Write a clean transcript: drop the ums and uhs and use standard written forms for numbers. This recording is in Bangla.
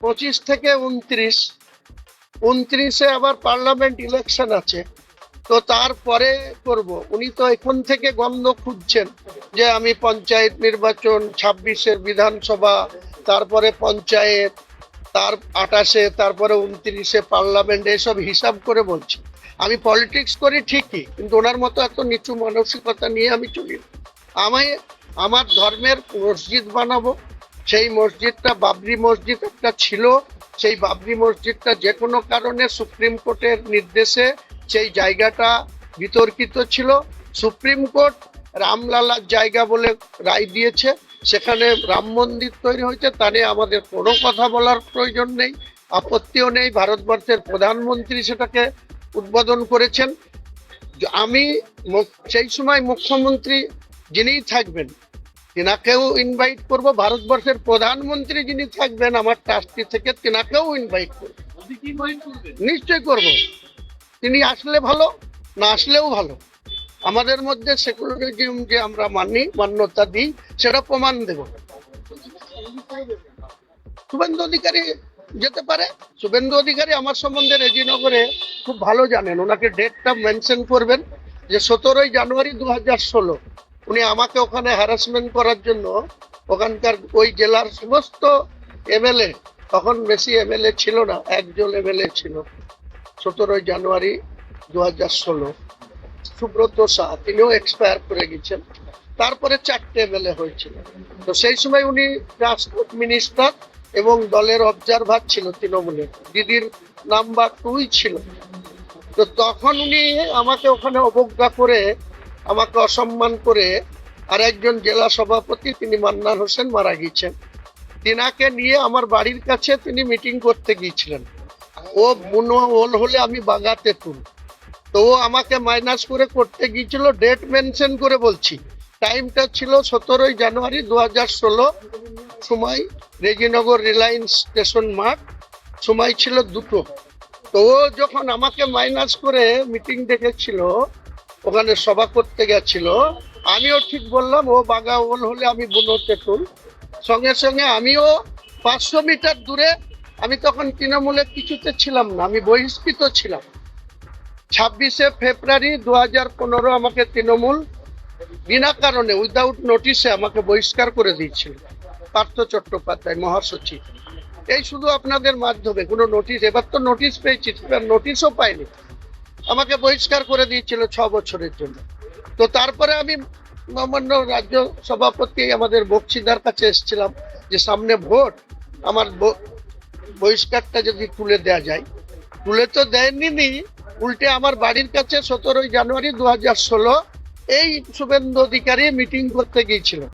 25 থেকে 29, 29-এ আবার পার্লামেন্ট ইলেকশন আছে, তো তারপরে করব। উনি তো এখন থেকে গন্ধ খুঁজছেন যে আমি পঞ্চায়েত নির্বাচন, 26-এর বিধানসভা, তারপরে পঞ্চায়েত, তার 28-এ, তারপরে 29-এ পার্লামেন্ট, এসব হিসাব করে বলছি। আমি পলিটিক্স করি ঠিকই, কিন্তু ওনার মতো এত নিচু মানসিকতা নিয়ে আমি চলি না। আমি আমার ধর্মের মসজিদ বানাবো, সেই মসজিদটা বাবরি মসজিদ একটা ছিল, সেই বাবরি মসজিদটা যে কোনো কারণে সুপ্রিম কোর্টের নির্দেশে সেই জায়গাটা বিতর্কিত ছিল। সুপ্রিম কোর্ট রামলালার জায়গা বলে রায় দিয়েছে, সেখানে রাম মন্দির তৈরি হয়েছে, তা নিয়ে আমাদের কোনো কথা বলার প্রয়োজন নেই, আপত্তিও নেই। ভারতবর্ষের প্রধানমন্ত্রী সেটাকে উদ্বোধন করেছেন। আমি সেই সময় মুখ্যমন্ত্রী যিনিই থাকবেন তেনাকেও ইনভাইট করব, ভারতবর্ষের প্রধানমন্ত্রী যিনি থাকবেন আমার ট্রাস্টি থেকে তেনাকেও ইনভাইট করব, নিশ্চয় করব। তিনি আসলে ভালো, না আসলেও ভালো। আমাদের মধ্যে সেকুলারিজম যে আমরা মানি, মান্যতা দিই, সেটা প্রমাণ দেব। শুভেন্দু অধিকারী যেতে পারে। শুভেন্দু অধিকারী আমার সম্বন্ধে রেজিনগরে খুব ভালো জানেন, ওনাকে ডেটটা মেনশন করবেন যে 17ই জানুয়ারি 2016 উনি আমাকে ওখানে হ্যারাসমেন্ট করার জন্য ওখানকার ওই জেলার সমস্ত এমএলএ, তখন বেশি এমএলএ ছিল না, একজন এমএলএ ছিল, 17ই জানুয়ারি 2016 সুব্রত শাহ, তিনিও এক্সপায়ার করে গেছেন। তারপরে 4টে এমএলএ হয়েছিল। তো সেই সময় উনি ট্রান্সপোর্ট মিনিস্টার এবং দলের অবজারভার ছিল তৃণমূলের, দিদির নাম্বার 2 ছিল। তো তখন উনি আমাকে ওখানে অবজ্ঞা করে, আমাকে অসম্মান করে, আর একজন জেলা সভাপতি তিনি মান্নান হোসেন মারা গিয়েছেন, তিনাকে নিয়ে আমার বাড়ির কাছে তিনি মিটিং করতে গিয়েছিলেন। ও বুনো ওল হলে আমি বাগাতে তুল, তো ও আমাকে মাইনাস করে করতে গিয়েছিল। ডেট মেনশন করে বলছি, টাইমটা ছিল 17ই জানুয়ারি 2016, সময় রেজিনগর রিলায়েন্স স্টেশন মাঠ, সময় ছিল 2টো। তো ও যখন আমাকে মাইনাস করে মিটিং ডেকেছিল, ওখানে সভা করতে গেছিল, আমিও ঠিক বললাম ও বাগা ওল হলে আমি বুনো তেঁতুল। সঙ্গে সঙ্গে আমিও 500 মিটার দূরে, আমি তখন তৃণমূলের কিছুতে ছিলাম না, আমি বহিষ্কৃত ছিলাম। 26শে ফেব্রুয়ারি 2015 আমাকে তৃণমূল বিনা কারণে উইদাউট নোটিশে আমাকে বহিষ্কার করে দিয়েছিল পার্থ চট্টোপাধ্যায় মহাসচিব। এই শুধু আপনাদের মাধ্যমে, কোনো নোটিশ, এবার তো নোটিশ পেয়েছি, এবার নোটিশও পাইনি, আমাকে বহিষ্কার করে দিয়েছিল 6 বছরের জন্য। তো তারপরে আমি মাননীয় রাজ্য সভাপতি আমাদের বক্সিদার কাছে এসেছিলাম যে সামনে ভোট, আমার বহিষ্কারটা যদি তুলে দেওয়া যায়। তুলে তো দেয়নি, উল্টে আমার বাড়ির কাছে 17ই জানুয়ারি 2016 এই শুভেন্দু অধিকারী মিটিং করতে গিয়েছিল।